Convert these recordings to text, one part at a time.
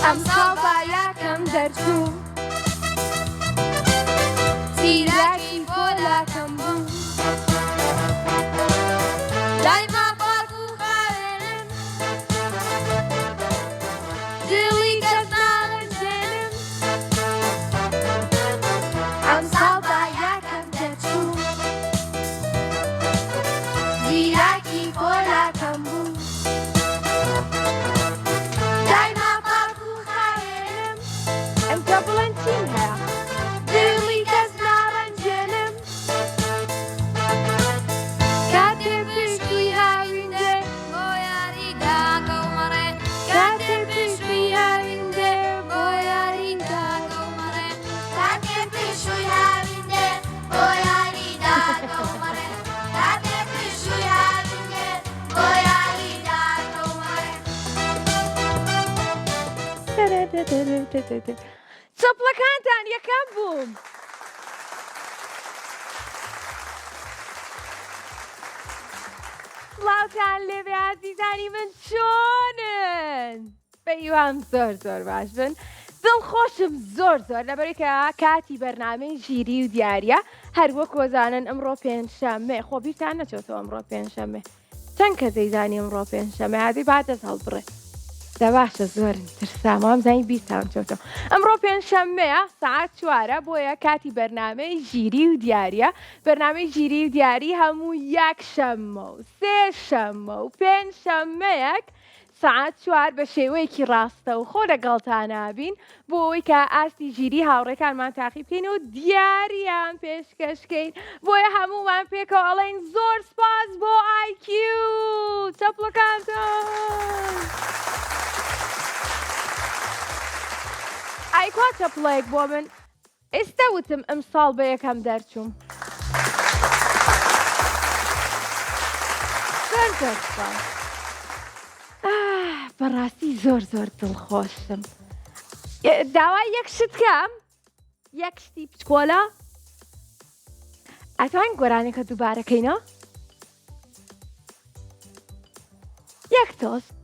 ئەمساڵ با یاکەم دەرچوو زیراکی پۆلاکەم بوو لای ماپاک و خاوێنم دڵی کەس ناڕەنجێنم ئەمساڵ با یاکەم دەرچوو زیراکی پۆلاکەم بوو لای ماپاک و خاوێنم ئەم کە بڵێن چیم هەیە دڵی کەس ناڕەنجێنم کاتێ پشتوی هاویندێ بۆ یاریدا کەومەڕێ کاتێ پشتوی هاویندێ بۆ یاریدا کەومەڕێ کاتێ پشتوی هاویندێ بۆ یاریدا کەومەڕێ کاتێ پشتوی هاویندێ بۆ یاریدا کەومەڕێ چەپڵەکانتان یەکەم بووم سڵاوتان لێبێ عەزیزانی من چۆنن؟ بەیوام زۆر زۆر باش بن دڵخۆشم زۆر لەبەرەوەی کە کاتی بەرنامەی ژیری و دیاریە هەر وەک وەزانن ئەمڕۆ پێنجشەممەیە خۆ بیرتان نەچۆتەوە ئەمڕۆ پێنجشەممە چەند کەس دەیزانی ئەمڕۆ پێنجشەممە هادی با دەست هەڵبڕێ دە باشە زۆرن ترسام وام زانی بیرتان چۆتەوە ئەمڕۆ پێنجشەممەیە سەعات 4 بۆیە کاتی بەرنامەی ژیری و دیاریە بەرنامەی ژیری و دیاری هەموو یەکشەممە و سێشەممە و پێنجشەممەیەک سەعات 4 بە شێوەیەکی ڕاستە و خۆ لەگەڵتانابین بۆ ئەوەی کە ئاستی ژیری هاوڕێکانمان تاقی بکەین و دیاریان پێشکەشکەین بۆیە هەموومان پێکەوە ئەڵێن زۆر سپاس بۆ IQ چەپڵەکانتان ئایکوا چەپڵەیەک بۆ من ئێستا وتم ئەمساڵ بە یەکەم دەرچووم زۆر سپاس بەڕاستی زۆر دڵخۆشم داوای یەک شت کەم یەک شتی پچکۆلە ئەتوانین گۆرانێکە دووبارەکەینەوە یەک تۆست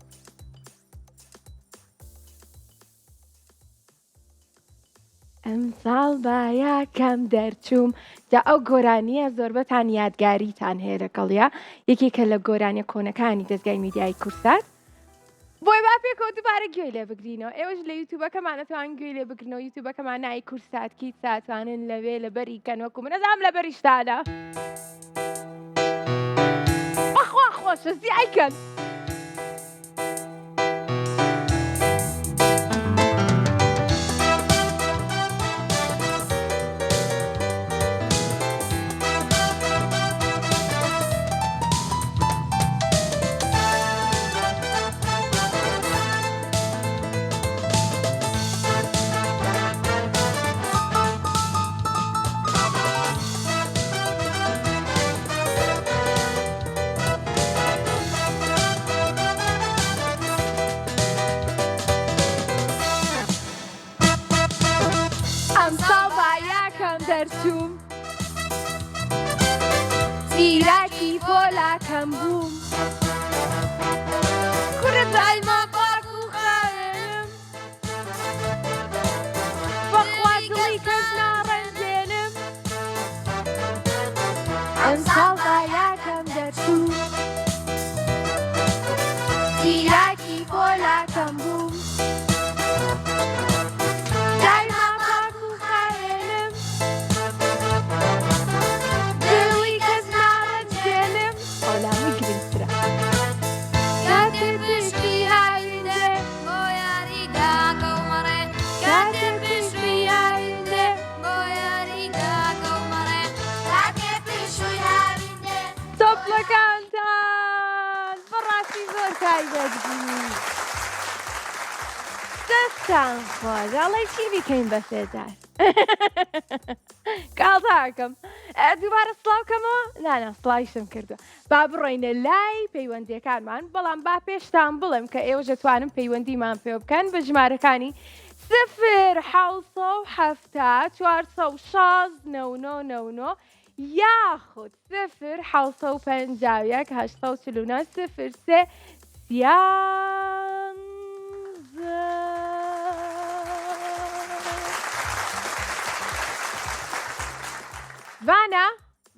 ئەمساڵ با یاکەم دەرچووم جا ئەو گۆرانیە زۆربەتان یادگاریتان هەیە لەگەڵیا یەکێکە لە گۆرانیە کۆنەکانی دەستگای میدیای کورسات بۆی با پێکەوە دووبارە گوێی لێ بگرینەوە ئێوەش لە یوتیوبەکەمان ئەتوان گوێی لێ بگرنەوە یوتیوبەکەمان ناوی کورسات کیت ساتوانن لەوێ لەبەری کەنوەکو من نەزانم لەبەریشتانە بەخوا خۆشە زیایکەن دەرچووم زیراکی پۆلاکەم بووم کورە دایما پاک و خاوێنم بەخوا دڵی کەس ناڕەنجێنم ئەمساڵ با یاکەم دەرچوو زیراکی پۆلاکەم بووم چەپڵەکانتان بەڕاستی زۆر تایبەت بوو دەستان خۆش ئەڵێ چی بیکەین بە سێدار کاڵتاکەم دووبارە سڵاوکەمەوە نانە سڵاویشم کردووە با بڕۆینە لای پەیوەندیەکانمان بەڵام با پێشتان بڵێم کە ئێوە دەتوانن پەیوەندیمان پێ بکەن بە ژمارەکانی 0 یاخود 0 751 849 03 13 ڤانە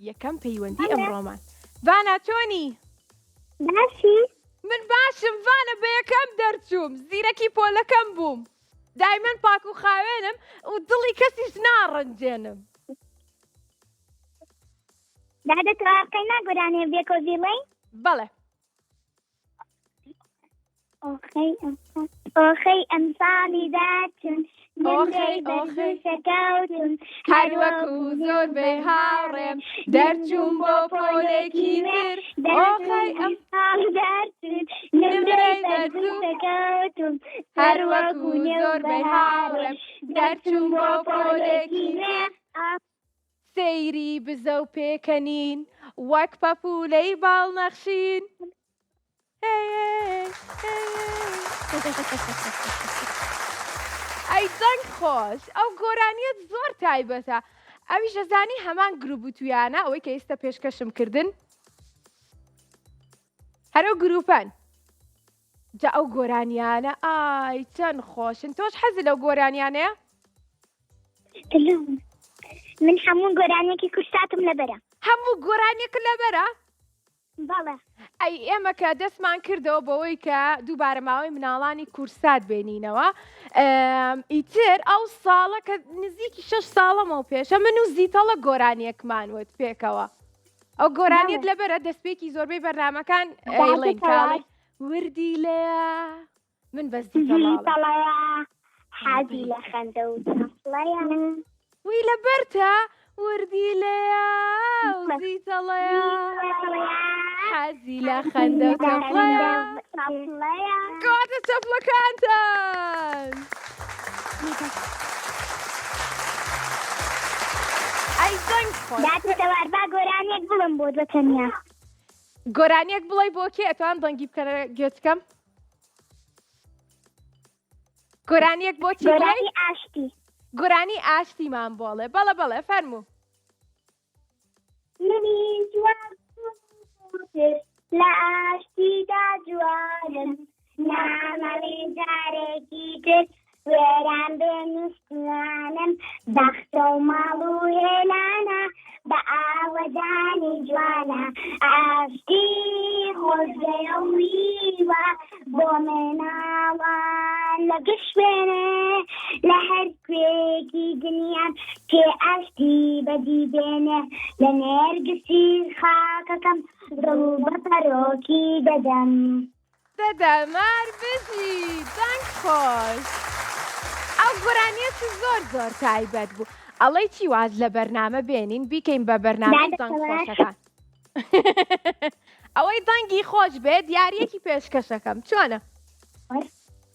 یەکەم پەیوەندی ئەمڕۆمان. ڤانە چۆنی؟ باشی من باشم ڤانە بە یەکەم دەرچووم زیرەکی پۆلەکەم بووم دایمەن پاک و خاوێنم و دڵی کەسیش ناڕەنجێنم. دادەتەواقعی گۆرانێ بێکۆ بیڵێ بەڵێ ئۆخەی ئەمساڵی داچن شەکەوتن هەروەکو زۆر بێ هاوڕێم دەرچووم بۆ پۆلێکی تر ئۆخەی ئەمساڵی داچن نمرەی دەرچوو شەکەوتن هەروەکو زۆر بێ هاوڕێم دەرچووم بۆ پۆلێکی تر سەیری بزە و پێکەنین وەک پەپولەی باڵنەخشین. ئەی دەنگ خۆش ئەو گۆرانیەت زۆر تایبەتە ئەویش ئەزانی هەمان گروپ و تویانە ئەوەی کە ئێستا پێشکەشم کردن هەرو گروپەن جا ئەو گۆرانیانە ئای چەند خۆشن. تۆش حەزی لەو گۆرانیانەیە؟ من هەموو گۆرانێکی کورساتم لەبەرە. هەموو گۆرانێک لەبەرە؟ بەڵێ ئەی ئێمە کە دەستمان کردەوە بەوەی کە دووبارە ماوەی مناڵانی کورسات بێنینەوە ئیتر ئەو ساڵە کە نزیکی 6 ساڵەمەوە پێشە من و زیتەڵە گۆرانیەکمان وت پێکەوە ئەو گۆرانیت لەبەرە دەستپێکی زۆربەی بەرنامەکان ئەیڵێن کاڵی وردی لێە من بە زیتەڵەیە حەزی لە خەندە و تەفڵەیە وی لەبەرتە وردی لێە و زیتەڵەیە حەزی لە خەندە و تەفڵەیە کەواتە چەپڵەکانتان. ئەی دەنگ خۆش داتەوار با گۆرانێک بڵم بۆ دەتەنیا گۆرانیەک بڵێ بۆ کێ ئەتوان دەنگی بکەنە گوێچکەم گۆرانیەک بۆ چی گۆرانی ئاشتی گۆرانی ئاشتیمان بۆڵێ بەڵێ بەڵێ فەرموو منی جوان لە ئاشتیدا جوانم نامەوێ جارێکی تر وێران بێنووسانم بەختە و ماڵ و هێلانە بە ئاوەدانی جوانە ئاشتی خۆزگەیە و میوە بۆ مناڵان لە گشتێنێ لە هەر کوێیەکی دنیام کێ ئاشتی بەدی بێنێ لە نێرگسی خاکەکەم دڵ بە پەرۆکی دەدەم دەدەمار بژی دەنگ خۆش ئەو گۆرانیەت زۆر زۆر تایبەت بوو ئەڵەی چی واز لە بەرنامە بێنین بیکەین بە بەرنامە دەنگ خۆشەکان ئەوەی دەنگی خۆش بێت دیارەکی پێشکەشەکەم چۆنە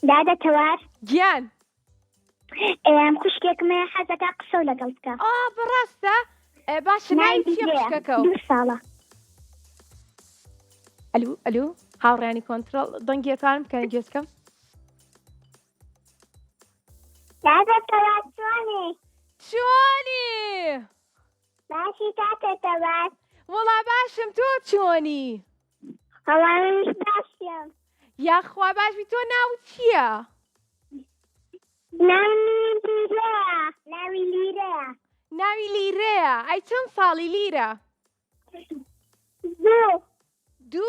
دادەتەوار گیان خوشکێکمە حەزەکە قسە لەگەڵ بکە بەڕاستە باشە ناوی چیە خوشکەکە و 2 ساڵە ئەلو ئەلو هاوڕێنی کۆنترۆل دەنگێتوانم بکەن گوێچکەم دادەتەوار چۆنی چۆنی باشی تاتەتەوار وەڵا باشم تۆ چۆنی هەڵانش باشیم یاخوا باشبی تۆ ناو چییە ناوی لیرەیە ناوی لیرەیە ئەی چەند ساڵی لیرە 2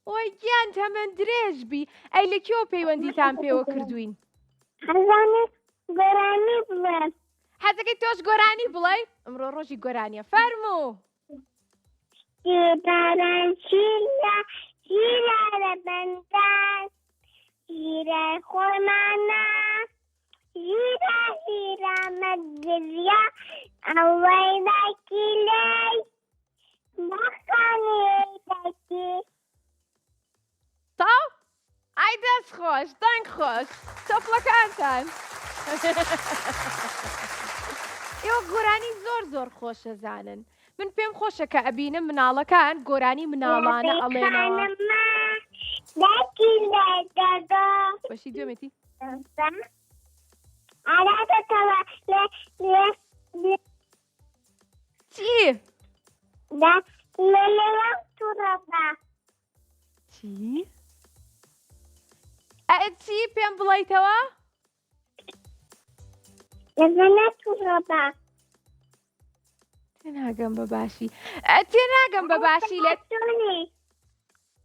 ئۆی گیان تەمەەن درێژبی ئەی لە کێوە پەیوەندیتان پێوە کردوین حەزانێت گۆرانی بڵێن حەزەکەی تۆش گۆرانی بڵێ ئەمڕۆ ڕۆژی گۆرانیە فەرموو باران شیرە لە بەندان ژیرە خۆمانە ژیرە مەدریا ئەوەی باکی لای بەخانێ دەکی تاو ئای دەست خۆش دەنگ خۆش چەپڵەکانتان ئێوە گۆرانی زۆر زۆر خۆشەزانن من پێم خۆشە کە ئەبینم مناڵەکان گۆرانی مناڵانە ئەڵێنەوە بەشی دوێمێتی چی؟ چی؟ چی پێم بڵیتەوە؟ تێناگەم بەباشی تێناگەم بەباشی لێت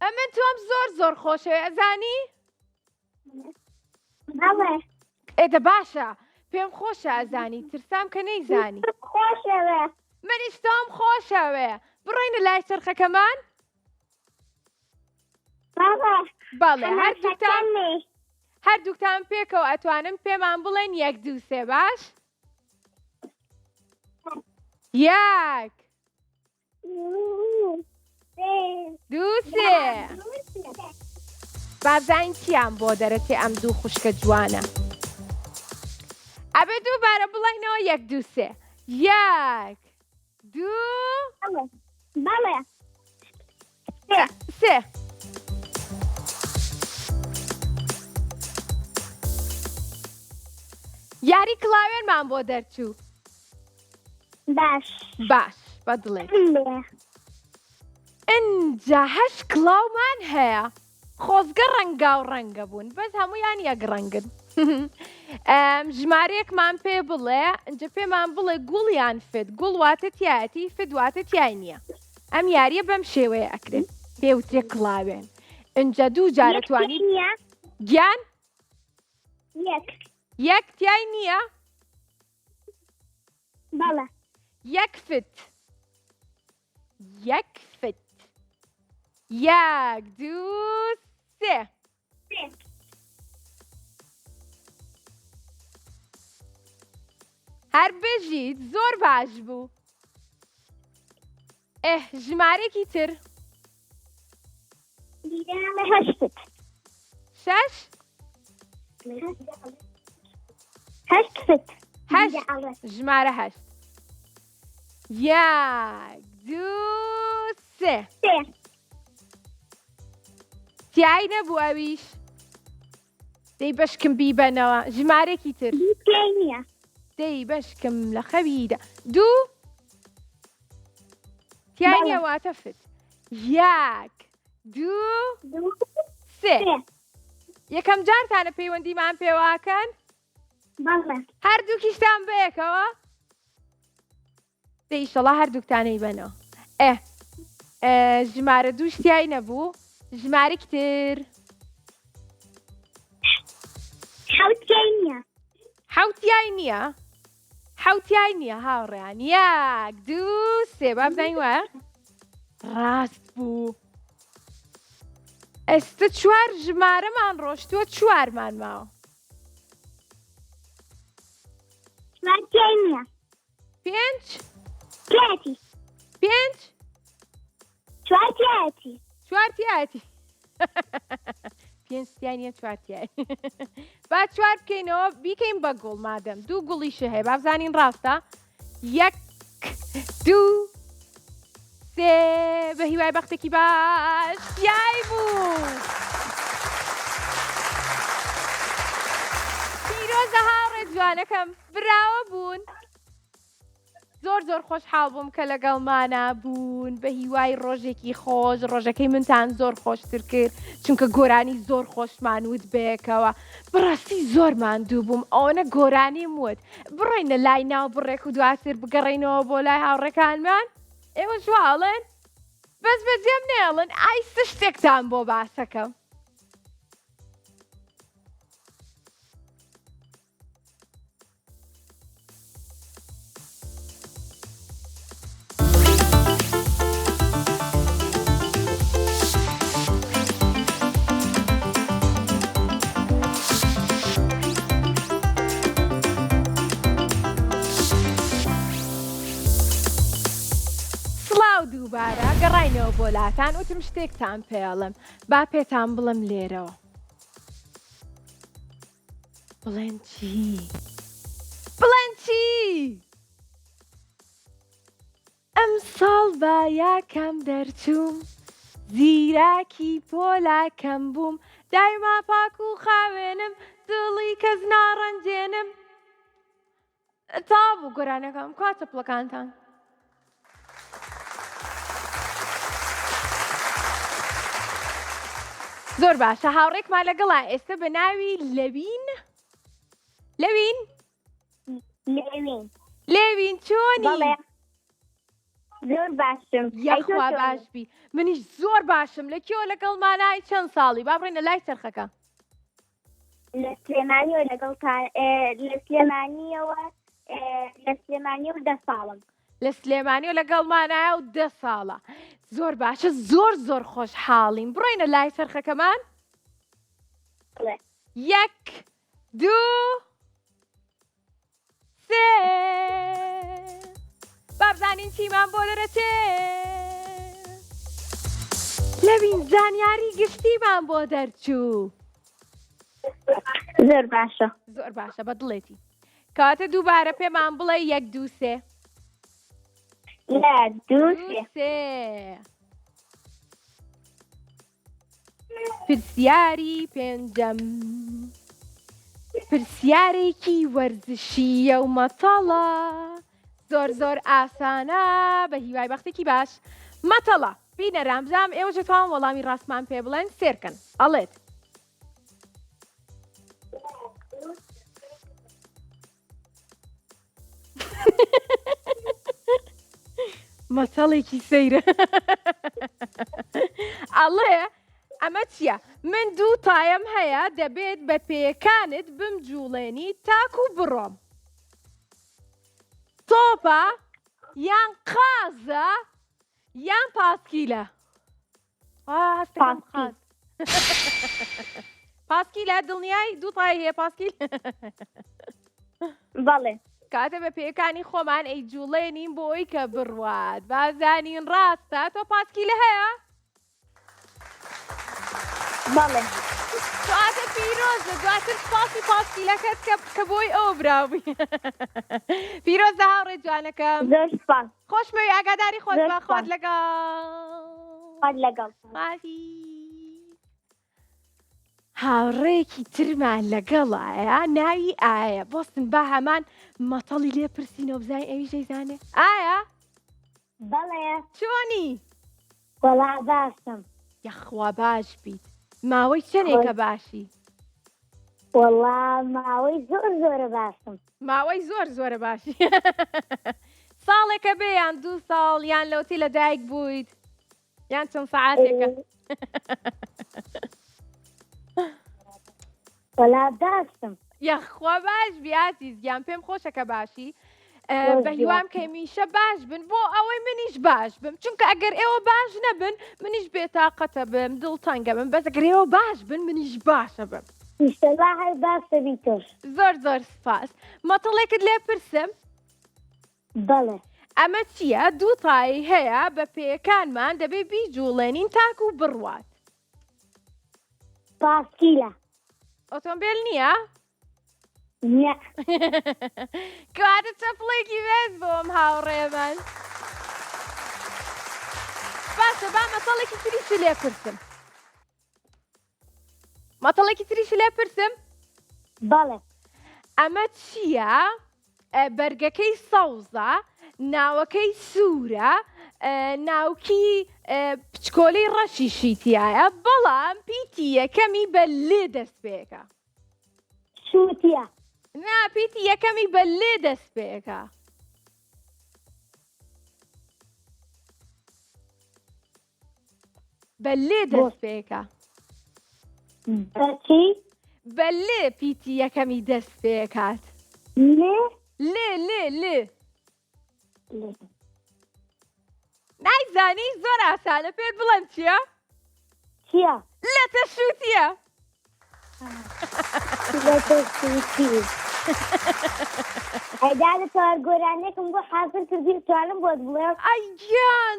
ئەمن تۆم زۆر خۆشەوێ ئەزانی؟ بەڵێ ئێدە باشە پێم خۆشە ئەزانی ترسام کە نەیزانی خۆشەوە منیش تۆم خۆشەوێ بڕۆینە لای چرخەکەمان بەڵێ هەردووکتان پێکەوە ئەتوانم پێمان بڵێن 1 2 3 باش؟ 1 2 3 بابزانین چیان بۆ دەرەچێ ئەم دوو خوشکە جوانە ئەبێ دووبارە بڵێنەوە 1 2 3 1 2 بەڵێ 3 یاری کڵاوێنمان بۆ دەرچوو باش بەدڵێ ئینجا 8 کڵاومان هەیە خۆزگە ڕەنگا و ڕەنگە بوون بەس هەمویان یەک ڕەنگن ژمارەیەکمان پێ بڵێ ئەنجە پێمان بڵێ گوڵیان فت گوڵ واتە تایەتی فت واتە تای نییە ئەم یاریە بەم شێوەیە ئەکرێت پێوترێ کڵاوێن ئەنجە دوو جارە توانی گیان یەک تای نییە بەڵێ 1 فت 1 فت 1 2 3 هەر بژیت زۆر باش بوو ژمارێکی تر 6 ژمارە 8 1 2 3 تیای نەبوو ئەویش دەی بەشکم بیبەنەوە ژمارێکی تر دەی بەشکم لە خەویدا 2 تیای نییە واتە فت 1 2 3 یەکەم جارتانە پەیوەندیمان پێواکەن هەردووکیشتان بەیەکەوە دەی ئیشەڵا هەردووکتانەی بەنەوە ژمارە 2 تیای نەبوو ژمارێکی تر 7 تیای نییە هاوڕێیان 1 2 3 با بزانین وایە ڕاست بوو ئێستا 4 ژمارەمان ڕۆشتووە 4مان ماوە 5 4 تیاتی 5 تیای نییە 4 تیای با 4 بکەینەوە بیکەین بە گوڵ مادەم 2 گوڵیشە هەیە با بزانین ڕاستە 1 2 3 بە هیوای بەختێکی باش تیای بوو پیرۆزە هاوڕێ جوانەکەم براوە بوون زۆر خۆشحاڵ بووم کە لەگەڵمانە بوون بە هیوای ڕۆژێکی خۆش ڕۆژەکەی منتان زۆر خۆشتر کرد چونکە گۆرانی زۆر خۆشمان وت بەیەکەوە بەڕاستی زۆرمان دوو بووم ئەوەنە گۆرانیم وت بڕۆینە لای ناو بڕێک و دواتر بگەڕێینەوە بۆ لای هاوڕێکانمان ئێوە جواڵن بەس بەجێم نێڵن ئایسە شتێکتان بۆ باسەکەم دووبارە گەڕاینەوە بۆ لاتان وتم شتێکتان پێڵم با پێتان بڵم لێرەوە بڵێن چی ئەم ساڵ با یاکەم دەرچووم زیراکی پۆلاکەم بووم دایما پاک و خاوێنم دڵی کەس ناڕەنجێنم تا بوو گۆرانەکەم کاتە پڵەکانتان زۆر باشە هاوڕێکمان لەگەڵا ئێستا بە ناوی لەوین چۆنی زۆر باشم یاخوا باشبی منیش زۆر باشم لە کێوە لەگەڵ مانای چەند ساڵی با بڕێنە لای چرخەکە لە سلێمانیەوە لەگەڵ لە سلێمانیەوە لە سلێمانیەوە 10 ساڵم لە سلێمانی و لەگەڵ مانایە و 10 ساڵە زۆر باشە زۆر خۆشحاڵین بڕۆینە لای چرخەکەمان 1 2 3 بابزانین چیمان بۆ دەرەچێ لەبین زانیاری گشتیمان بۆ دەرچوو زۆر باشە زۆر باشە بە دڵێتی کاتە دووبارە پێمان بڵێ 1 2 3 لە 2 3 پرسیاری پێنجەم پرسیارێکی وەرزشیە و مەتەڵە زۆر ئاسانە بە هیوای بەختێکی باش مەتەڵە بینە رامزام ئێوە دەتوان وەڵامی ڕاستمان پێ بڵێن سێرکەن ئەڵێت مەتەڵێکی سەیرە ئەڵێ ئەمە چییە؟ من 2 تایم هەیە دەبێت بە پێیەکانت بمجوڵێنی تاکو بڕۆم تۆپە یان قازە یان پاسکیلە پاسکیلە دڵنیای 2 تای هەیە پاسکیل بەڵێ کاتە بە پێیەکانی خۆمان ئەی جوڵێنین بۆ ئەوی کە بڕوات بازانین ڕاستە تۆ پاسکیلە هەیە؟ بەڵێ دواتە پیرۆزە دواتر سپاسی پاسکیلەکەت کە بۆی ئەوە براوی پیرۆزە هاوڕێ جوانەکەم زۆر سپاس خۆشمەوی ئاگاداری خۆت بە خۆت لەگەڵ هاوڕێکی ترمان لەگەڵایە ناوی ئایا بۆستن با هەمان مەتەڵی لێ پرسیینەوە بزای ئەوی ژەیزانێ ئایا بەڵێ چۆنی وەڵا باشم یەخوا باش بیت ماوەی چەندێکە باشی وەڵا ماوەی زۆرە باشم ماوەی زۆرە باشی ساڵێکە بێ یان 2 ساڵ یان لەوتی لە دایک بوویت یان چەند سەعاتێکە وەڵا باشم یەخوا باش بیاتیز گیان پێم خۆشەکە باشی بە هیوام کە میشە باش بن بۆ ئەوەی منیش باش بم چونکە ئەگەر ئێوە باش نەبن منیش بێتاقەتە بم دڵتەنگە بم بەس ئەگەر ئێوە باش بن منیش باشە بم ئیشتەڵا هەر باشە بیتۆش زۆر سپاس مەتەڵێکت لێ پرسم بەڵێ ئەمە چییە 2 تایی هەیە بە پێیەکانمان دەبێ بیجوڵێنین تاکو بڕوات پاسکیلە ئۆتۆمبیل نییە؟ نە کاتە چەپڵێکی بێت بۆم هاوڕێمان باشە با مەتەڵێکی تریش لێ پرسم بەڵێ ئەمە چییە؟ بەرگەکەی سەوزە ناوەکەی سوورە ناوکی پچکۆلەی ڕەشی شیتیایە بەڵام پیتی یەکەمی بە لێ دەست پێەکە شووتیە نا پیتی یەکەمی بە لێ دەست پێەکە بە لێ دەست پێەکە بەچی بە لێ پیتی یەکەمی دەست پێکات لێ نایزانی زۆر ئاسانە پێت بڵێم چییە؟ لەتە شووتیە ئەیدا لە چوارگۆرانێکم بۆ حازر کردی توانم بۆت بڵێم ئەی گیان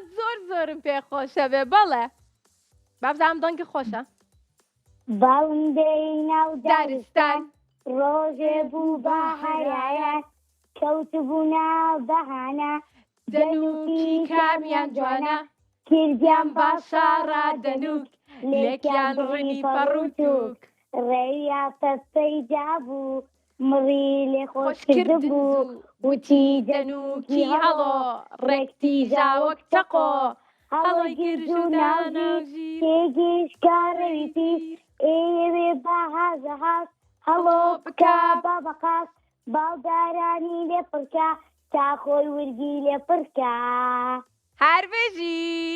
زۆرم پێ خۆشە بێ بەڵێ بابزانم دەنگی خۆشە باوندەی ناو دارستان ڕۆژێ بوو بە هەرایەت کەوت بوو ناو بەهانە دەنووکی کامیان جوانە کردیان باشە ڕادەنووک لێکیان ڕنی پەڕوتوک ڕێویا پەستەی جابوو مڕی لێ خۆش کرد بوو وتی دەنووکی هەڵۆ ڕێکتی ژاوەک چەقۆ هەڵی گرژ و ناوژیر تێگەیشتکارەوی پیر ئێوێ بەهازە هاست هەڵۆ بکە بە بەقاس باودارانی لێ پڕکە تا خۆی ورگی لێ پڕکە هەربژی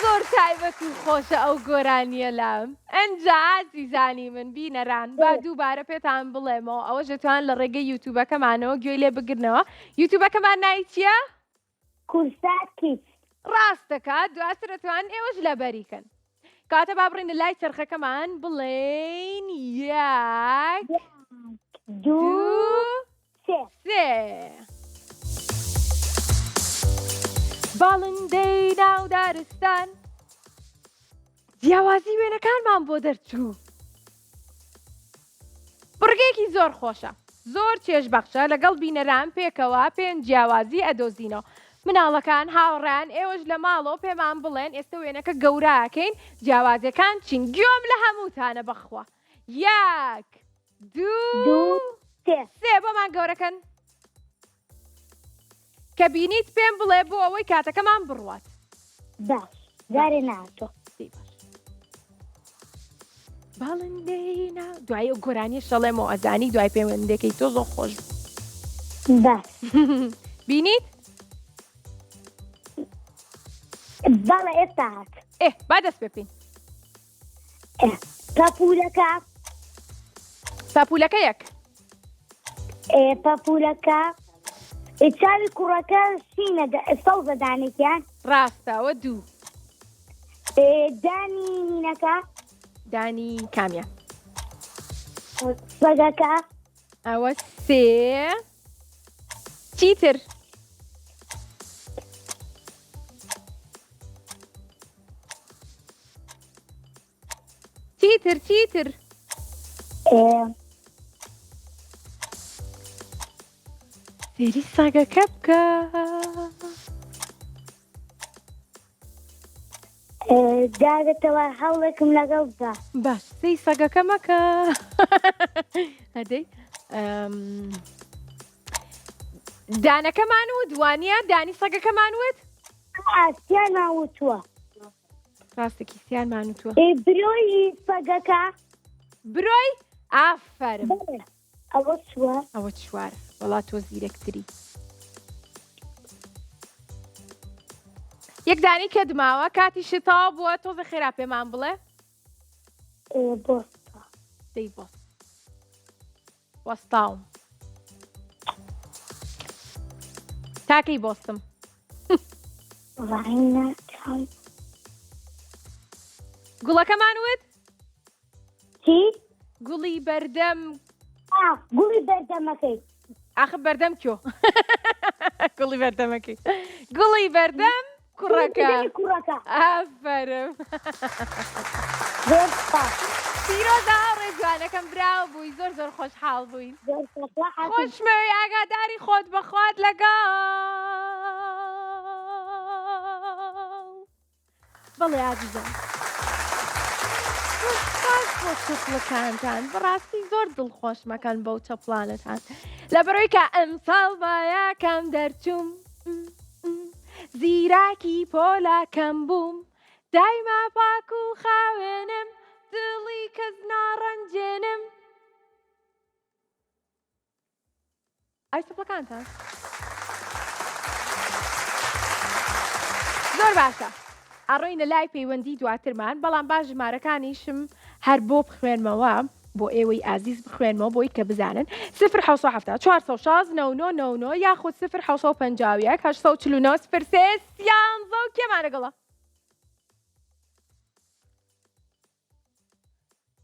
زۆر تایبەت و خۆشە ئەو گۆرانیە لام ئەنجا ئازیزانی من بینەران با دووبارە پێتان بڵێمەوە ئەوەش دەتوان لە ڕێگەی یوتیوبەکەمانەوە گوێی لێ بگرنەوە یوتیوبەکەمان ناوی چییە؟ کورسات کیت ڕاست دەکات دواتر دەتوان ئێوەش لەبەریکەن کاتە با بڕینە لای چرخەکەمان بڵێن یەک دوو سێ سێ باڵندەی ناو دارستان جیاوازی وێنەکانمان بۆ دەرچوو بڕگەیەکی زۆر خۆشە زۆر چێژبەخشە لەگەڵ بینەران پێکەوە پێنج جیاوازی ئەدۆزینەوە مناڵەکان هاوڕان ئێوەش لە ماڵەوە پێمان بڵێن ئێستا وێنەکە گەوراکەین جیاوازەکان چین گوێم لە هەمووتانە بەخوا یەک دوو سێ بۆمان گەورەکەن کە بینیت پێم بڵێ بۆ ئەوەی کاتەکەمان بڕوات باش جارێ ناتۆ باڵندەی دوای ئەو گۆرانی شەڵێمەوە ئەزانی دوای پەیوەندەکەی تۆ زۆر خۆش باش بینیت؟ بەڵێ ئێستا هات با دەست پێ بکەین پەپولەکە پاپولەکە یەک پەپولەکە چاوی کوڕەکە شینە سەوزە دانێکیان ڕاستەوە دوو دانی نینەکە دانی کامیان سەگەکە ئەوە سێ چیتر چیتر سێری ساگەکە بکە جارێتەوە هەوڵێکم لەگەڵ بدا باش سەی ساگەکە مەکە هەدەی دانەکەمان وت وانە دانی سەگەکەمان وت ئاسیان ناوتووە ڕاستێکی سیانمان وتووە برۆی سەگەکە برۆی ئافەرم ئەوە چووە ئەوە چوار وڵات تۆ زیرەکتری یەک دانی کە دماوە کاتی شتاوە بووە تۆزە خێرا پێمان بڵێ بۆستا دەی بۆست وەستاوم تاکەی بۆستم ڕاینەکەم گوڵەکەمان وت چی؟ گوڵی بەردەم گوڵی بەردەمەکەی ئاخە بەردەم کۆ گوڵی بەردەمەکەی گوڵی بەردەم کوڕەکە ئافەرم زۆر سپاس پیرۆزە ڕێجوانەکەم براو بووی زۆر زۆر خۆشحاڵ بووین خۆشمەوەی ئاگاداری خۆت بەخوات لەگەڵ بەڵێ ئازیزم بۆ چەپڵەکانتان بەڕاستی زۆر دڵخۆشمەکەن بەو چەپڵانتان لەبەرەوەی کە ئەمساڵ بایەکەم دەرچووم زیراکی پۆلاکەم بووم دایما پاک و خاوێنم دڵی کەس ناڕەنجێنم ئای چەپڵەکانتان زۆر باشە ئەڕۆینە لای پەیوەندی دواترمان بەڵام باش ژمارەکانیشم هەر بۆ بخوێنمەوە بۆ ئێوەی ئازیز بخوێنمەوە بۆی کە بزانن 0 416 99 یاخود 0 851 849 03 سیانزە و کێمان لەگەڵە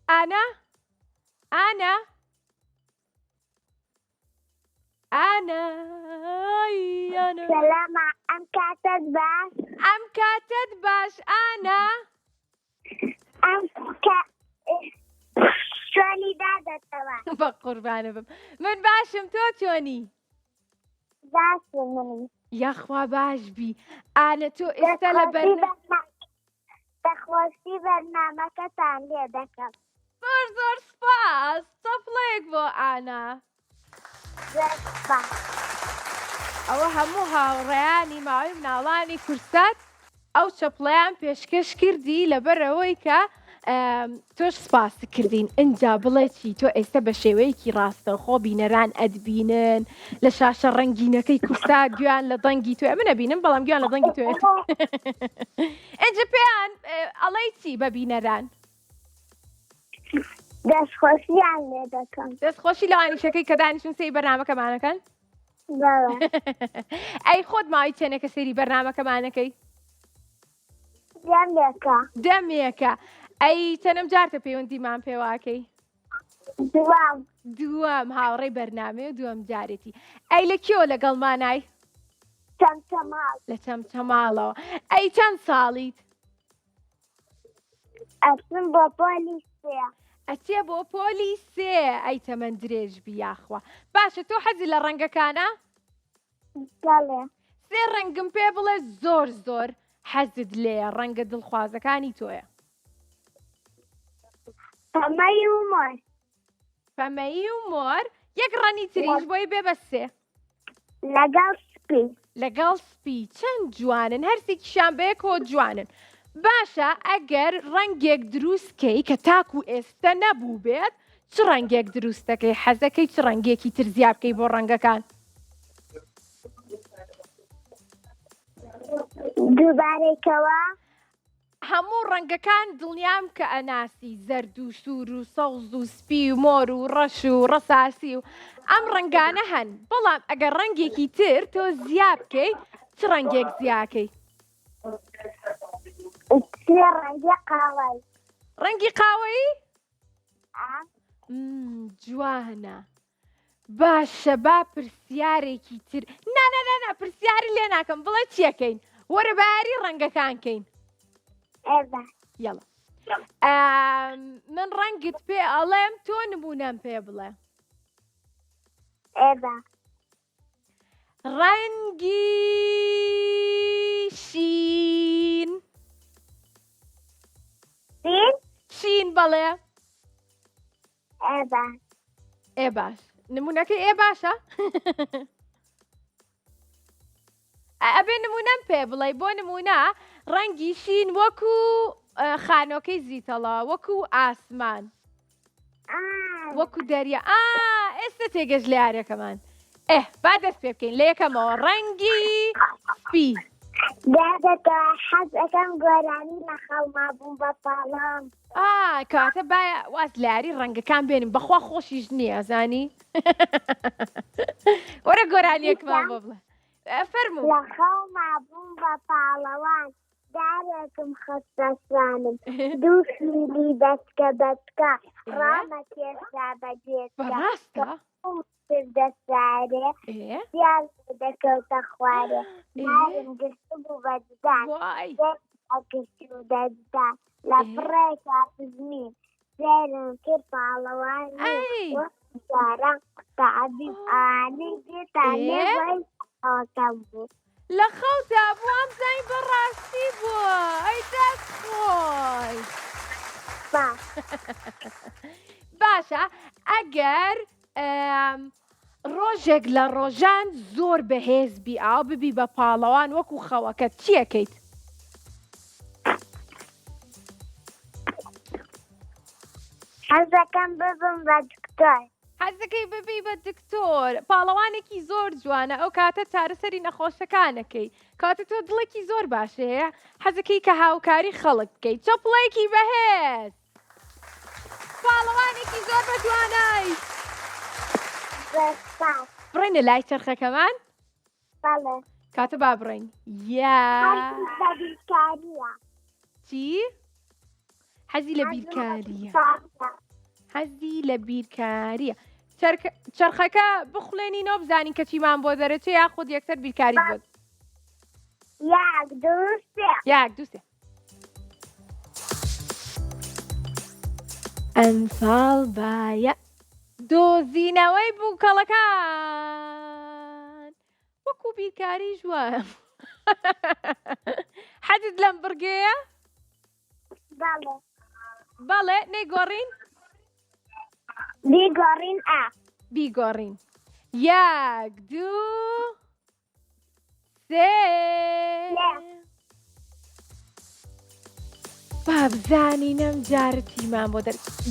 ئانا ئانا ئانا سەلامە ئەم کاتت باش ئەم کاتت باش ئانا ئەم چۆنی دادەتەوە بە قوربانە بم من باشم تۆ چۆنی باشم منی یاخوا باش بی ئانا تۆ ئێستا لە بەخۆشی بەرنامەکەتان لێ دەکەم زۆر زۆر سپاس چەپڵەیەک بۆ ئانا زۆر سپاس ئەوە هەموو هاوڕێیانی ماوەی مناڵانی کورسات ئەو چەپڵەیان پێشکەش کردی لەبەرەوەی کە تۆش سپاس کردین ئەجا بڵێکی تۆ ئێستا بە شێوەیەکی ڕاستەوخۆ بینەران ئەدبینن لە شاشە ڕەنگینەکەی کوستا گویان لە دەنگی توێ من نەبینم بەڵام گویان لە دەنگی توێت ئەجا پێیان ئەڵەی چی بە بینەران دەستخۆشیان لێ دەکەم دەستخۆشی لە ئانیشەکەی کە دانیشتن سەیری بەرنامەکەمانەکەن بەڵێ ئەی خۆت ماوەی چێنێکە سەیری بەرنامەکەمانەکەی دەمێکە دەمێکە ئەی چەندەم جارتە پەیوەندیمان پێواکەی دووەم هاوڕێی بەرنامێ و دووەم جارێتی ئەی لە کێوە لەگەڵمانای چەمچەماڵ لە چەمچەماڵەوە ئەی چەند ساڵیت ئەچم بۆ پۆلیسێ ئەچێ بۆ پۆلی سێ ئەی تەمەند درێژ بیاخوا باشە تۆ حەزی لە ڕەنگەکانە بەڵێ سێ ڕەنگم پێ بڵێ زۆر زۆر حەزت لێیە ڕەنگە دڵخوازەکانی تۆیە پەمەی و مۆر فەمەیی و مۆر یەک ڕەنی تریش بۆی بێ بە سێ لەگەڵ سپی لەگەڵ سپی چەند جوانن هەرسێکیشان بەیەکەوە جوانن باشە ئەگەر ڕەنگێک دروستکەی کە تاکو ئێستا نەبوو بێت چ ڕەنگێک دروستەکەی حەزەکەی چ ڕەنگێکی تر زیاد بکەی بۆ ڕەنگەکان دووبارێکەوە هەموو ڕەنگەکان دڵنیام کە ئەناسی زەرد و سوور و سەوز و سپی و مۆر و ڕەش و ڕەساسی و ئەم ڕەنگانە هەن بەڵام ئەگەر ڕەنگێکی تر تۆ زیاد بکەی چ ڕەنگێک زیاکەی ڕەنگی قاوەی ڕەنگی قاوەیی جوانە باشە با پرسیارێکی تر نانەنە پرسیاری لێ ناکەم بڵێ چیەکەین وەرە باری ڕەنگەکانکەین ئێوە یاڵە من ڕەنگت پێ ئەڵێم تۆ نمونەم پێ بڵێ ئێوە ڕەنگی شین شین بەڵێ ئێوە ئێ باش نمونونەکەی ئێ باشە ئەبێ نمونەم پێ بڵێ بۆ نمونە ڕەنگی شین وەکو خانۆکەی زیتەڵە وەکو ئاسمان وەکو دەریا ئێستا تێگەش لە یارەکەمان با دەست پێ بکەین لە یەکەمەوە ڕەنگی سپی دادەکە حەز ئەەکەم گۆرانی لە خەڵما بووم بە پاڵام کاتە باە واز لاری ڕەنگەکان بێنم بەخوا خۆشیش نییە زانی وەرە گۆرانیەکمان بۆ بڵێ فەرموو لە خەڵما بووم بە پاڵەوان دارێکم خستەسوانم دوو خیلی دەستکە بەتکە ڕامە کێشا بەجێتکە بەڕاستە دەسارێ دیار دەکەوتە خوارێ مارم گرت بوو بەددان ئەکەشت و دەددا لە پڕێکا زمین زێرم کرد پاڵەوانی وەشارە تەعەبیب ئانی گێتانێ وەی ئاکەم بوو لە خەوتا بووام زای بەڕاستی بووە ئەی دەست خۆی باشە ئەگەر ڕۆژێک لە ڕۆژان زۆر بەهێزبی ئاو ببی بە پاڵەوان وەکو خەوەکەت چیەکەیت؟ حەزەکەم ببم بە دکتۆر حەزەکەی ببی بە دکتۆر پاڵەوانێکی زۆر جوانە ئەو کاتە چارەسەری نەخۆشەکانەکەی کاتە تۆ دڵێکی زۆر باشەیە حەزەکەی کە هاوکاری خەڵک بکەیت چەپڵێکی بەهێز پاڵەوانێکی زۆر بە جوانای بڕێنە لای چرخەکەمان کاتە با بڕێن چی؟ حەزی لە بیرکاریە حەزی لە بیرکاریە چرخەکە بخڵێنینەوە بزانین کە چیمان بۆ دەرەچێ یاخود یەکسەر بیرکاری بۆت یاک دووسێ ئەمساڵ باە دۆزینەوەی بووکەڵەکان وەکو بیرکاری ژوە حەزت لەم بڕگەیە؟ بەڵێ نەیگۆڕین؟ بیگۆڕین بیگۆڕین یەک دوو سێ بزانینم جارتیمان بۆ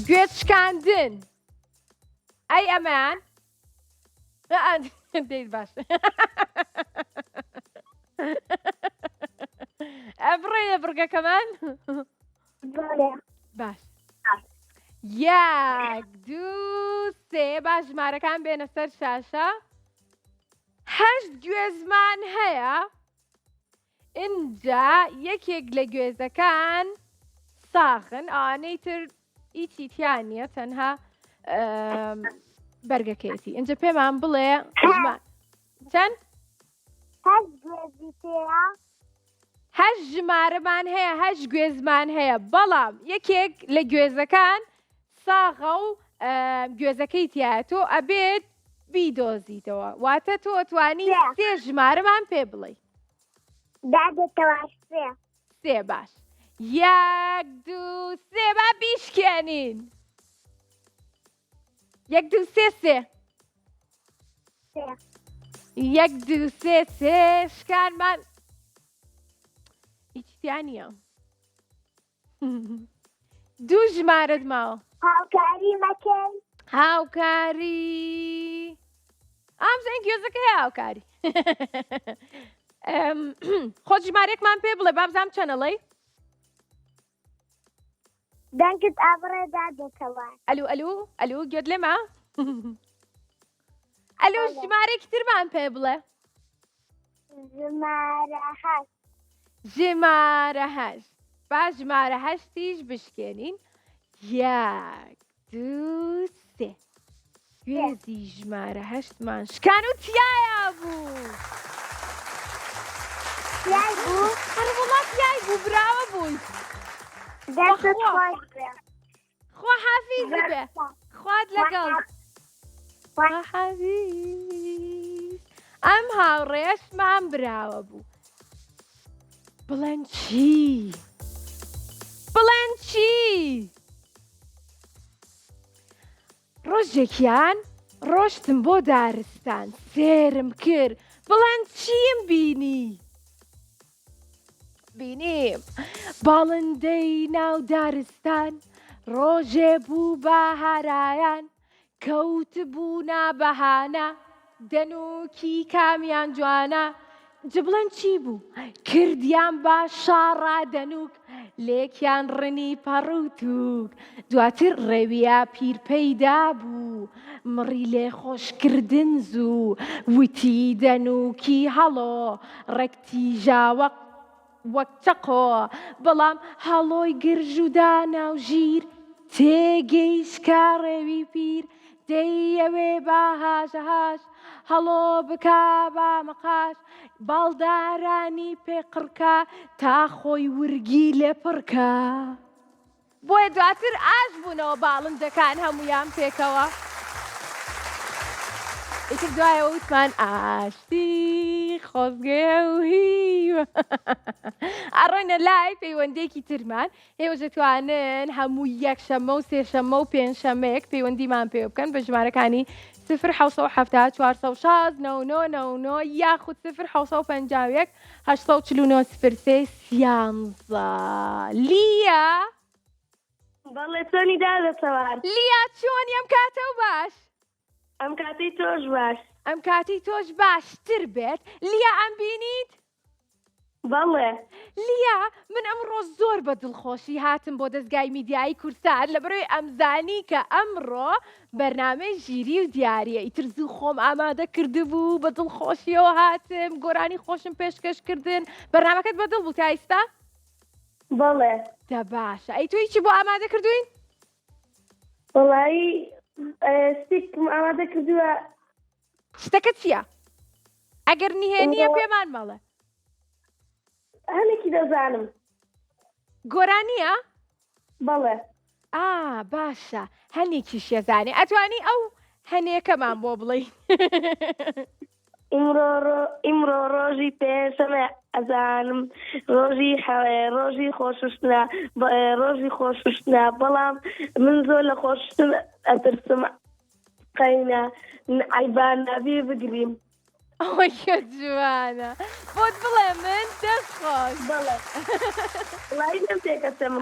گوێ شکاندن ئەی ئەمان دەیت باش ئەبڕێنە بڕگەکەمان باش 1 2 3 باش ژمارەکان بێنە سەر شاشە 8 گوێزمان هەیە اینجا یەکێک لە گوێزەکان ساخن ئەوانەی تر هیچی تیان نییە تەنها بەرگەکەیەتی اینجا پێمان بڵێ چەند؟ 8 ژمارەمان هەیە 8 گوێزمان هەیە بەڵام یەکێک لە گوێزەکان ساغە و گوێزەکەی تایە تۆ ئەبێت بیدۆزیتەوە واتە تۆ ئەتوانی 3 ژمارەمان پێ بڵێ سێ باش 1 2 3 با بیشکێنین 1 2 3 1 2 3 شکانمان هیچیان نییە 2 ژمارەت ماوە هاوکاری مەکەن هاوکاری ئامزە گوێزەکە هاوکاری خۆت ژمارێکمان پێ بڵێ بابزام چەنەڵی دەنگت ئابڕێدا دێتەوە ئەلو ئەلو ئەلو گوێت لێمە ئەلو ژمارێکی ترمان پێ بڵێ ژمارە 8 با ژمارە 8 بشکێنین 1 2 3 گوێزی ژمارە 8مان شکان و تیایە بوو هەر وڵات یای بوو براوە بووی خوا حافیز بێ خوات لەگەڵ حافیز ئەم هاوڕێشمان براوە بوو بڵێن چی ڕۆژێکیان ڕۆشتم بۆ دارستان سێرم کرد بڵێن چیم بینیم باڵندەی ناو دارستان ڕۆژێ بوو بەهارایان کەوت بوونا بەهانە دەنووکی کامیان جوانە جبڵەن چی بوو کردیان بە شاڕا دەنووک لێکیان ڕنی پەڕوتوک دواتر ڕێویە پیرپەیدا بوو مڕی لێ خۆشکردن زوو وتی دەنووکی هەڵۆ ڕێکتی ژاوەق وەک چەقۆ بەڵام هەڵۆی گرژ و دانا و ژیر تێگەیشکا ڕێوی پیر دەیەوێ بە هاژەهاش هەڵۆ بکا با مەقاش باڵدارانی پێقڕکە تا خۆی ورگی لێ پڕکە بۆیە دواتر ئاش بوونەوە باڵندەکان هەمویان پێکەوە ئیتر دوایەوە وتمان ئاشتی خۆزگێ و هیوە ئەڕۆینە لای پەیوەندێکی ترمان ئێوە دەتوانن هەموو یەکشەمە و سێشەمە و پێنجشەمەیەک پەیوەندیمان پێ بکەن بە ژمارەکانی 0 4 99 یاخود 0 551 849 03 13 لیا بەڵێ چۆنی دادەسەوار لیا چۆنی ئەم کاتە و باش ئەم کاتی تۆش باش ئەم کاتی تۆش باشتر بێت لیا ئەم بینیت بەڵێ لیا من ئەمڕۆ زۆر بە دڵخۆشی هاتم بۆ دەستگای میدیایی کورسان لەبەرەوەی ئەمزانی کە ئەمڕۆ بەرنامەی ژیری و دیارە ئیتر زوو خۆم ئامادە کردبوو بە دڵخۆشیەوە هاتم گۆرانی خۆشم پێشکەشکردن بەرنامەکەت بەدڵ بوو تا ئێستا بەڵێ دە باشە ئەی تۆ هیچی بۆ ئامادە کردوین وەڵایی ستێکم ئامادە کردووە شتەکە چییە ئەگەر نهێنیە پێمان مەڵێ هەنێکی دەزانم گۆرانیە بەڵێ باشە هەنێکی شێزانێ ئەتوانی ئەو هەنێکەمان بۆ بڵێ ئیمڕۆ ڕۆژی پێشەمە ئەزانم ڕۆژی خۆششتە بەڵام من زۆر لە خۆشتن ئەترسم قەینە عیبان نابێ بگریم ئەوە کە جوانە بۆت بڵێ من دەستخۆش بەڵێ وڵی لەم تێکەچێ من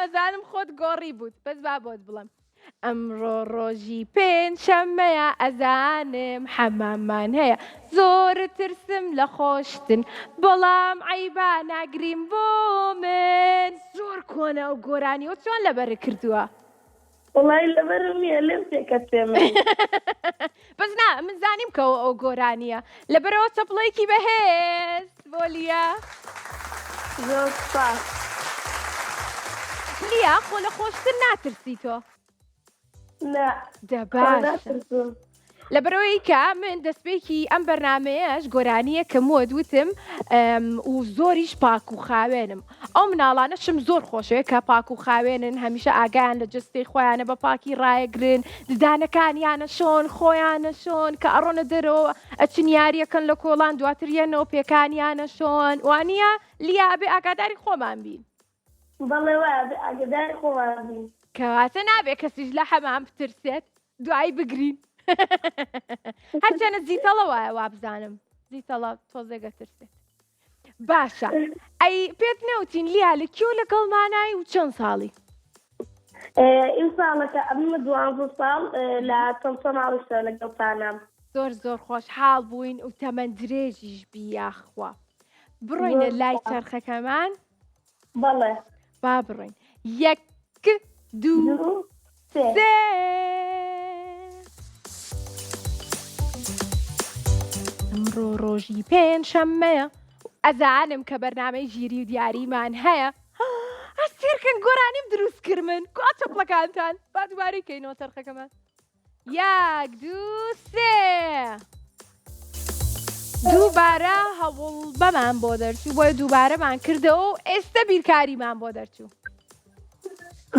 ئەزانم خۆت گۆڕی بووت بەس با بۆت بڵم ئەمڕۆ ڕۆژی پێنجشەممەیە ئەزانم حەمامان هەیە زۆر ترسم لە خۆشتن بەڵام عیبا ناگریم بۆ من زۆر کۆنە ئەو گۆرانی و چۆن لەبەرە کردووە وڵی لەبەرم نیە لەم تێکەچێ من بەس نا من زانیم کە ئەو گۆرانیە لەبەرەوە چەپڵێکی بەهێز بۆ لیا زۆر سپاس لیا خۆ لە خۆشتن ناترسی تۆ نا دەباشە ناترسم لەبەرەوەی کە من دەستپێکی ئەم بەرنمەیەش گۆرانیە کە مۆ دوتم و زۆریش پاک و خاوێنم ئەو مناڵانەشم زۆر خۆشەیە کە پاک و خاوێنن هەمیشە ئاگیان لە جستەی خۆیانە بە پاکی ڕایەگرن ددانەکانیانە شۆن خۆیانە شۆن کە ئەڕۆنە دەرەوە ئەچن یاریەکەن لە کۆڵان دواتریەنەوە پێکانیانە شۆن وانە لیا بێ ئاگاداری خۆمان بین بەڵێ وایە ئاگداری خۆمان بین کەواتە نابێ کەسیش لە حەمام بترسێت دوایی بگرین هەرچەنە زیتەڵە وایە وا بزانم زیتەڵە تۆزێگە ترسێت باشە ئەی پێت نەوتین لیا لە کێو لەگەڵمانایی و چەند ساڵی ئیم ساڵەکە ئەمە 12 ساڵ لە چەند ماڵیشتە لەگەڵتانم زۆر خۆشحاڵ بووین و تەمەند درێژیش بیاخوا بڕۆینە لای چەرخەکەمان بەڵێ با بڕۆین 1 2 3 ئەمڕۆ ڕۆژی پێنجشەممەیە ئەزانم کە بەرنامەی ژیری و دیاریمان هەیە ئەستێرکەن گۆرانیم دروست کردمن گوا چەپڵەکانتان با دووبارەی کەینەوە چەرخەکەمان 1 2 3 دووبارە هەوڵ بەمان بۆ دەرچوو بۆیە دووبارەمان کردەوە و ئێستا بیرکاریمان بۆ دەرچوو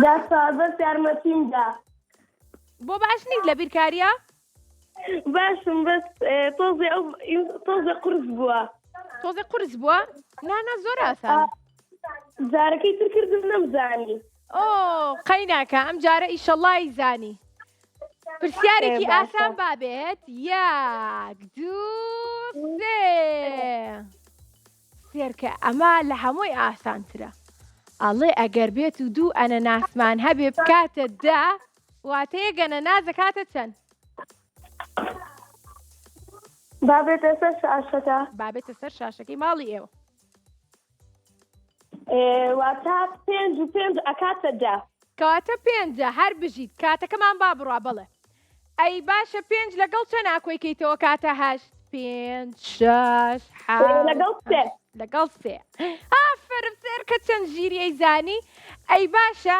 دەسەڵ بەس یارمەتیمدا بۆ باش نیت لە بیرکاریە باشم بەس تۆزێ قورس بووە تۆزێ قورس بووە نانا زۆر ئاسانە جارەکەی تر کردم نەمزانی ئۆ قەی ناکە ئەم جارە ئیشەڵای زانی پرسیارێکی ئاسان بابێت 1 2 3 سێرکە ئەمە لە هەمووی ئاسانترە ئەڵێ ئەگەر بێت و 2 ئەنەناسمان هەبێ بکاتە 10 واتە یەک ئەنەناس دەکاتە چەند بابێتە سەر شاشەکە بابێتە سەر شاشەکەی ماڵی ئێوە واتە 5 و 5 ئەکاتە 10 کەواتە 5 هەر بژیت کاتەکەمان با بڕوا بڵێ ئەی باشە 5 لەگەڵ چەند ناکۆیکەیتەوە کاتە 8 5 6 لەگەڵ 3 ئافرم سێرکە چەند ژیریەی زانی ئەی باشە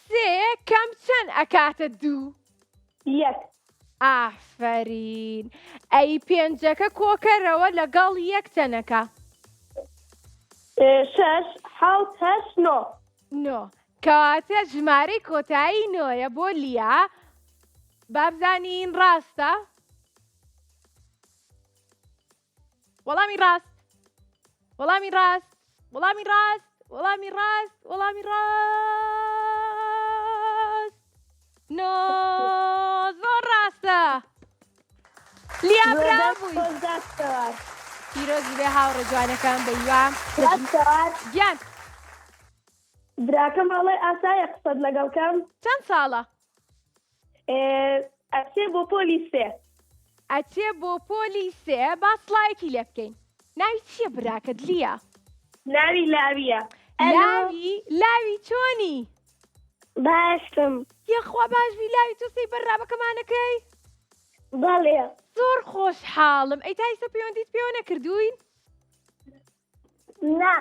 3 کەم چەند ئەکاتە 2 1 ئافرین ئەی 5ەکە کۆکەرەوە لەگەڵ 1 چەنەکە 6 7 8 9 9 کەواتە ژمارەی کۆتایی 9ە بۆ لیا بابزانین ڕاستە وەڵامی ڕاست وەڵامی ڕاست وەڵامی ڕاست وەڵامی ڕاست وەڵامی ڕاست زۆر ڕاستە لیا برابووی پیرۆزی بێ هاوڕێ جوانەکان بەیوام گیان براکەم هەڵێ ئاسایە قسەت لەگەڵکەم چەند ساڵە ئەچێ بۆ پۆلی 3 ئەچێ بۆ پۆلی 3 با سڵایەکی لێ بکەین ناوی چییە براکەت لیا ناوی لاویە لاوی چۆنی باشم یەخوا باشبی لاوی تۆ سەی بەرنامەکەمانەکەی بەڵێ زۆر خۆشحاڵم ئەی تایسە پەیوەندیت پێوە نەکردووین نا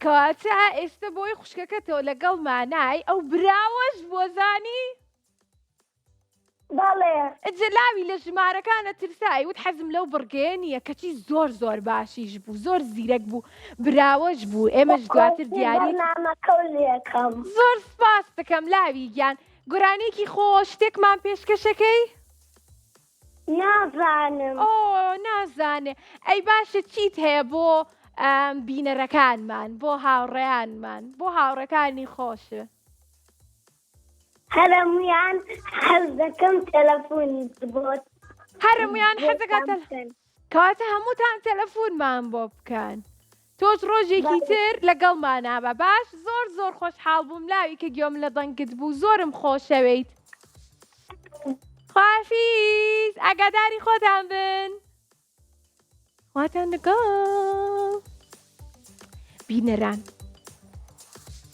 کەواتە ئێستا بۆی خوشکەکە تۆ لەگەڵ مانای ئەو براوەش بۆ زانی بەڵێ ئەجەلاوی لە ژمارەکانە ترسایی وت حەزم لەو بڕگەیە نییە کەچی زۆر باشیش بوو زۆر زیرەک بوو براوەش بوو ئێمەش دواتر دیاری نامەکەڵیەکەم زۆر سپاس دەکەم لاوی گیان گۆرانێکی خۆش شتێکمان پێشکەشەکەی نازانم ئۆ نازانێ ئەی باشە چیت هەیە بۆ بینەرەکانمان بۆ هاوڕێیانمان بۆ هاوڕەکانی خۆشە هەرەمویان حەز دەکەم تەلەفۆنی بۆت هەرمویان حەزەکەتە کەواتە هەمووتان تەلەفۆنمان بۆ بکەن تۆش ڕۆژێکی تر لەگەڵمانە بە باش زۆر خۆشحاڵ بووم لاوی کە گوێم لە دەنگت بوو زۆرم خۆشەویت خواحافیز ئاگاداری خۆتان بن خواتان لەگەڵ بینەران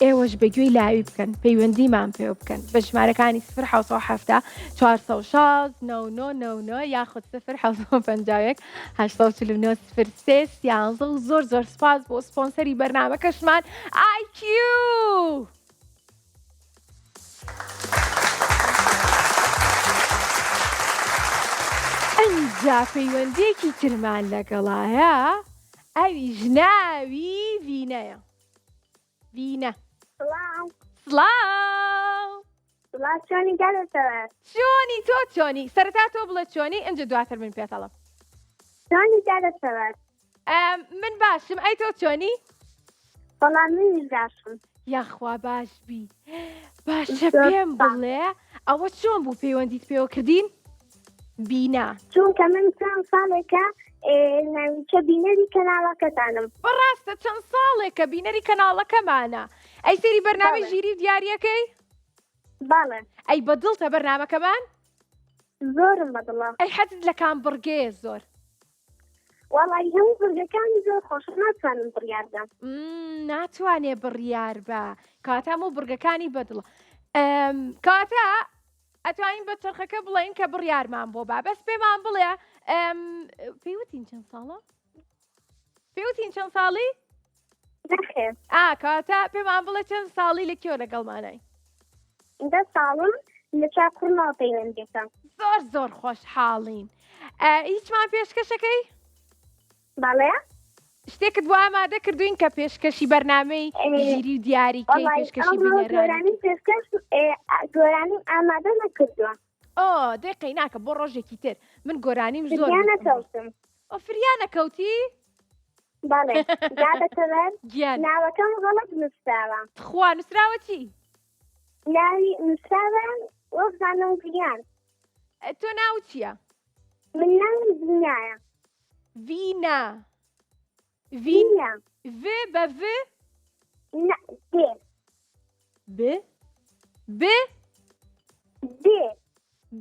ئێوەش بەگوێی لاوی بکەن پەیوەندیمان پێ بکەن بە ژمارەکانی 1970 416 9999 یاخود 0 849 03 13 و زۆر سپاس بۆ سپۆنسەری بەرنامەکەشمان IQ ئەنجا پەیوەندێکی ترمان لەگەڵایە ئەویش ناوی ڤینەیە ڤینە سڵاو چۆنی گەلەتەوە چۆنی تۆ چۆنی سەرەتا تۆ بڵێ چۆنی ئەنجە دواتر من پێتەڵم چۆنی گەلەتەوە من باشم ئەی تۆ چۆنی بەڵام منیش باشم یاخوا باشبی باشە پێم بڵێ ئەوە چۆن بوو پەیوەندیت پێوە کردین بینا چونکە من چەند ساڵێکە ناویچە بینەری کەناڵەکەتانم بەڕاستە چەند ساڵێکە بینەری کەناڵەکەمانە ئەی سەری بەرنامەی ژیری و دیاریەکەی بەڵێ ئەی بەدڵتە بەرنامەکەمان زۆرم بەدڵە ئەی حەزت لە کام بڕگەیە زۆر وەڵی هەموو بڕگەکانی زۆر خۆش ناتوانم بڕیار بدەم ناتوانێ بڕیار بە کاتام و بڕگەکانی بەدڵە کاتە ئەتوانین بە چرخەکە بڵێن کە بڕیارمان بۆ با بەس پێمان بڵێ پێوتین چەند ساڵە پێوتین چەند ساڵی نەخێر کاتە پێمان بڵێ چەند ساڵی لە کێوە لەگەڵمانای دە ساڵم لە چاکوڕنەوە پەیوەندیەکەم زۆر خۆشحاڵین هیچمان پێشکەشەکەی بەڵێ شتێکت بۆ ئامادە کردوین کە پێشکەشی بەرنامەی ژیری و دیاریکەی پێشکەشی گۆرانی پێشکەش گۆرانی ئامادە نەکردووە دقی ناکە بۆ ڕۆژێکی تر من گۆرانیم زۆر نەکەوتم فریانە کەوتی بەڵێ دادەتەوەر گیان ناوەکەم غەڵەت نووسراوە خوا نووسراوە چی ناوی نووسراوە وەک زانم گریان تۆ ناو چییە من ناوم زینایە ڤینە ڤینە ڤ بە ڤ دێ ب ب دێ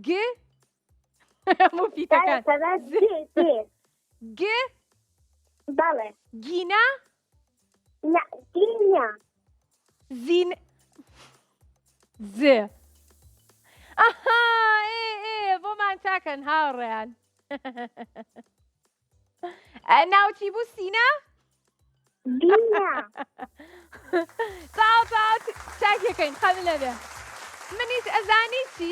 گ هەموو فیتەکان دادەتەوەر دێ گ بەڵێ گینە دینە زین ز ئەها بۆمان چاکەن هاوڕێیان ناوچی بوو سینە دینە چاو چاکێکەین خەم لەبێ منیش ئەزانی چی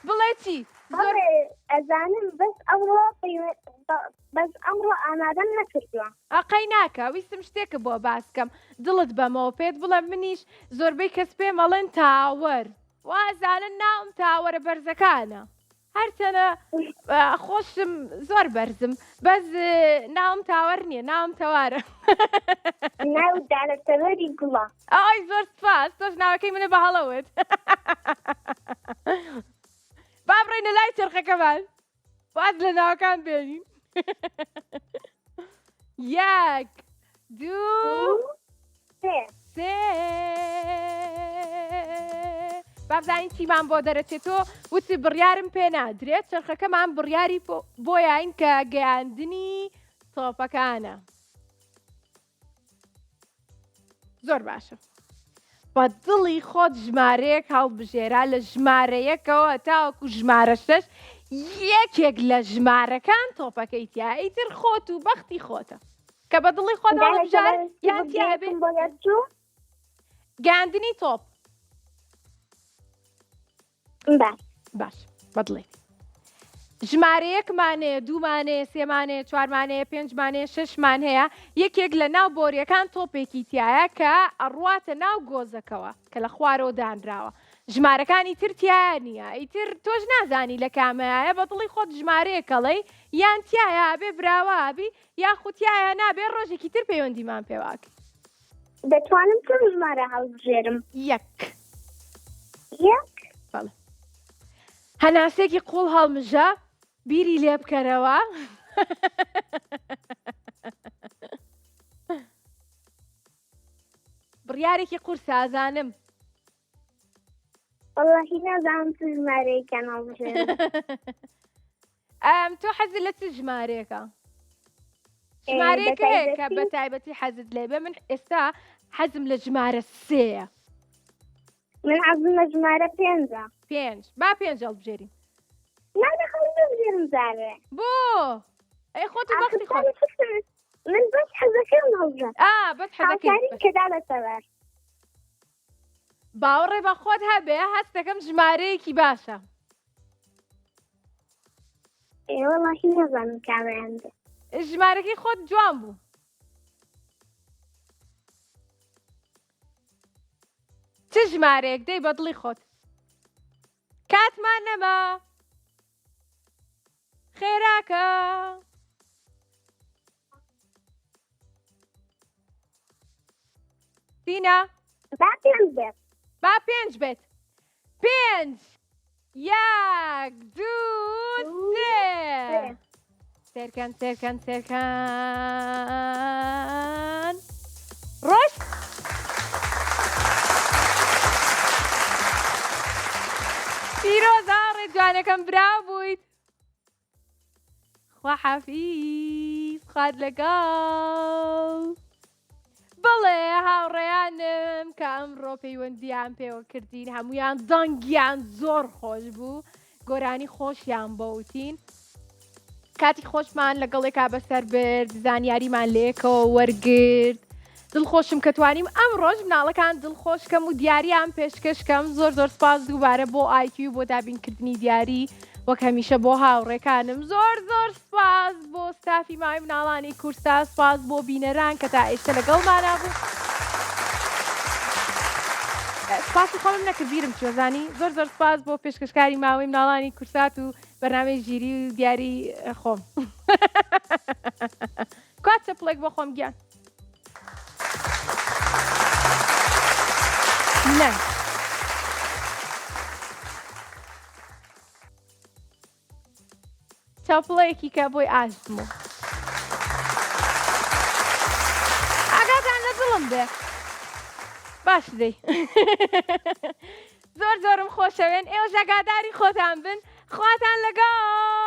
بڵێ چی بەڵێ ئەزانم بەس ئەمڕۆ ئامادەم نەکردووە ئەقەی ناکە ویستم شتێکە بۆ باسکەم دڵت بەمەوە پێت بڵێ منیش زۆربەی کەس پێ مەڵێن تاوەر وازانن ناوم تاوەرە بەرزەکانە هەرچەنە خۆشم زۆر بەرزم بەس ناوم تاوەر نییە ناوم تەوارە ناو دادەتەوەری گوڵە ئای زۆر سپاس تۆش ناوەکەی منە بە هەڵەوت با بڕێنە لای چرخەکەمان واز لە ناوەکان بێنین یەک دوو سێ بابزانین چیمان بۆ دەرەچێتەوە وتی بڕیارم پێ نادرێت چرخەکەمان بڕیاری بۆیان کە گەیاندنی تۆپەکانە زۆر باشە بە دڵی خۆت ژمارەیەک هەڵبژێرا لە ژمارەیەکەوە تاوەکو ژمارە 6 یەکێک لە ژمارەکان تۆپەکەی تیا ئیتر خۆت و بەختی خۆتە کە بە دڵی خۆت هەڵبژار یان تیابێ گەیاندنی تۆپ باش بەدڵێ ژمارەیەکمانەیە دوومانەیە سێمانەیە چوارمانەیە پێنجمانەیە ششمان هەیە یەکێک لە ناو بۆریەکان تۆپێکی تایە کە ئەڕواتە ناو گۆزەکەوە کە لە خوارەوە دانراوە ژمارەکانی تر تایە نییە ئیتر تۆش نازانی لە کامەیە بە دڵی خۆت ژمارەیەکەڵی یان تایە بێ براوابی یاخوتیایە نابێ ڕۆژێکی تر پەیوەندیمان پێواکە دەتوانم چەند ژمارە هەڵبژێرم یەک بەڵێ هەناسێکی قوڵ هەڵمژە بیری لێ بکەرەوە بڕیارێکی قورس ئازانم. والله نازانم چ ژمارەیەکیان هەڵبژێرم. تۆ حەزت لە چ ژمارەیەکە؟ ژمارەیەک هەیە کە بە تایبەتی حەزت لێ بێ. من ئێستا حەزم لە ژمارە 3. من حەزم لە ژمارە 5. 5 با 5 هەڵبژێرین. نادەخەڵ بژێرم زارێ. بۆ؟ ئەی خۆت و بەختی خۆت. من بەس حەزەکەم هەڵبژێر. بەس حەزەکەی کەدا لەسەبەر. باوەڕێ بە خۆت هەبێ هەست دەکەم ژمارەیەکی باشە. وەڵاهی نەزانم کامەیان بێ. ژمارەکەی خۆت جوان بوو. چ ژمارەیەک دەی بە دڵی خۆت؟ کاتمان نەما. خێراکە. دینا؟ با 5 بێت. با 5 بێت. 5 1 2 3 سێرکەن سێرکەن سێرکەن ڕۆژ. پیرۆزە ڕێجوانەکەم براو بوویت. خوا حەفیز خوات لەگەڵ. بەڵێ هاوڕێیانم کە ئەمڕۆ پەیوەندیان پێوە کردین هەمویان دەنگیان زۆر خۆش بوو. گۆرانی خۆشیان بەوتین. کاتی خۆشمان لەگەڵێکا بەسەر برد زانیاریمان لێکەوە وەرگرت. دڵخۆشم کە توانیم ئەم ڕۆژ مناڵەکان دڵخۆشکەم و دیاریان پێشکەشکەم. زۆر زۆر سپاس دووبارە بۆ IQ بۆ دابینکردنی دیاری وەک هەمیشە بۆ هاوڕێکانم. زۆر زۆر سپاس بۆ ستافی ماوەی مناڵانی کورسا. سپاس بۆ بینەران کە تا ئێستا لەگەڵمانە بوو. سپاسی خۆم نەکرد بیرم چۆزانی. زۆر زۆر سپاس بۆ پێشکەشکاری ماوەی مناڵانی کورسات و بەرنامەی ژیری و دیاری خۆم. کات چەپڵێک بۆ خۆم گیان. نه. چاپڵەیەکی کە بۆی ئاشتم و ئاگاتان لە دڵم بێ. باش دەی. زۆر زۆرم خۆشەوێن. ئێوەش ئاگاداری خۆتان بن. خواتان لەگەڵ.